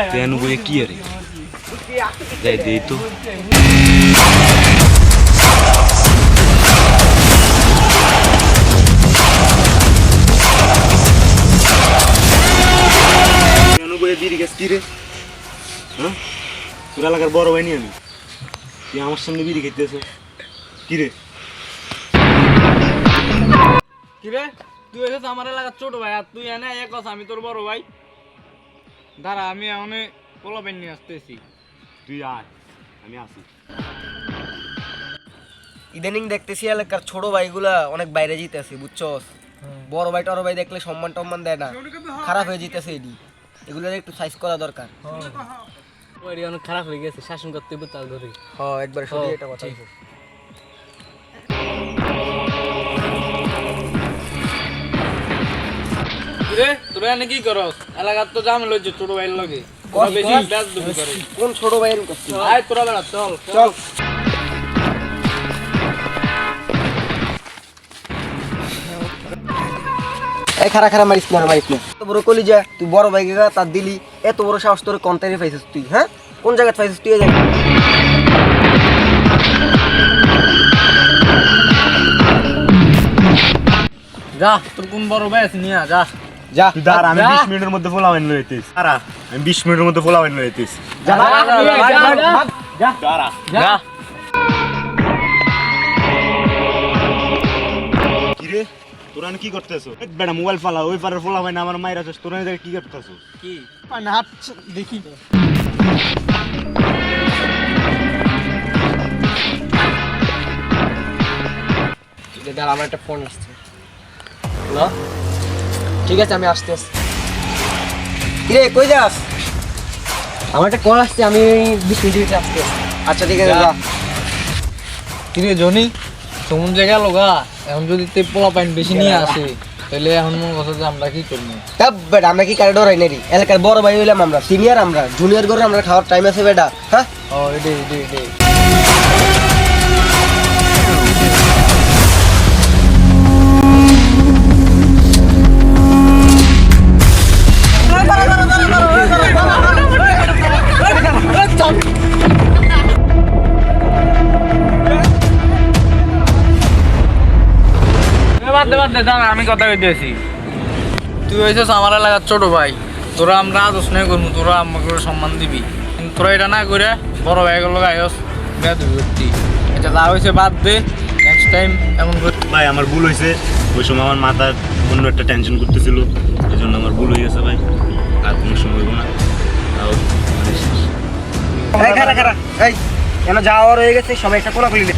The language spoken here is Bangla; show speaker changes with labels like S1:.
S1: তেন বলে কি আরে যাই দেই তো তেন বলে বিড়ি গাছ কি রে হ্যাঁ তোর এলাকার বড় ভাই নি আমি তুই আমার সামনে বিড়ি খেতেছ কি রে
S2: তুই এসেছ আমার এলাকার ছোট ভাই আর তুই এনে এক কথা আমি তোর বড় ভাই দাঁড়া আমি এখন পোলা পেন নিয়ে আসতেছি
S1: তুই আয় আমি আসি
S3: ইদানিং দেখতেছি এলাকার ছোট ভাইগুলা অনেক বাইরে জিতেছে বুঝছস বড় ভাই টড় ভাই দেখলে সম্মান টম্মান দেয় না খারাপ হয়ে জিতেছে এগুলো একটু সাইজ করা দরকার
S2: ওই অনেক খারাপ হয়ে গেছে শাসন করতে তার ধরে
S3: হ্যাঁ একবার সত্যি এটা কথা
S2: রে তোরা এনে কি করস এলাকার তো জাম লইছে ছোট ভাইয়ের লগে বেশি ব্যাস দুবি করে
S3: কোন ছোট ভাইয়ের করছিস
S2: আয় তোরা বেড়া চল
S3: চল এই খারা মারিস না এত বড় কলিজা তুই বড় ভাইকে তার দিলি এত বড় সাহস তোর কন্টারে পাইছিস তুই হ্যাঁ কোন জায়গায় পাইছিস তুই জানি
S2: যা তোর কোন বড় ভাই আছে নিয়া যা
S3: যা
S1: তুই দাঁড়া আমি 20 মিনিটের মধ্যে পোলাওয়াইন লইতেছ দাঁড়া আমি 20 মিনিটের মধ্যে পোলাওয়াইন লইতেছ
S3: যা
S1: দাঁড়া
S2: যা
S1: কি রে তোরা কি করতেছো বেটা মোবাইল ফালা ওই পারের পোলাওয়াইন আমার মাইরা আছিস তোরা এদিকে কি করতেছো
S2: কি
S3: না হাত দেখি দাঁড়া আমার একটা ফোন আসছে না ঠিক আছে আমি আসতে কিরে কই যাস আমার একটা কল আসছে আমি 20 মিনিটে আসতে আচ্ছা ঠিক আছে যা
S2: কিরে জনি সমুদ্রে গেল গা এখন যদি তে পোলা পাইন বেশি নিয়ে আসে তাহলে এখন মন কথা যে আমরা কি করবো
S3: তব বেটা আমরা কি কারে ডরাই নারি এলাকার বড় ভাই হইলাম আমরা সিনিয়র আমরা জুনিয়র করে আমরা খাওয়ার টাইম আছে বেটা হ্যাঁ
S2: ও এডে বাদ দে দাঁড়া আমি কথা কইতেছি তুই হয়েছিস আমার এলাকার ছোট ভাই তোরা আমরা আদর্শ নেই করবো তোরা আমাকে সম্মান দিবি কিন্তু তোরা এটা না করে বড় ভাইগুলো গায়স বেদ করতি এটা যা হয়েছে বাদ দে নেক্সট টাইম এমন
S1: ভাই আমার ভুল হয়েছে ওই সময় আমার মাথা অন্য একটা টেনশন করতেছিল এই জন্য আমার ভুল হয়ে গেছে ভাই আর কোনো সময় হইব না
S3: এই খারা এই কেন যাওয়ার হয়ে গেছে সবাই একটা কোলা খুলি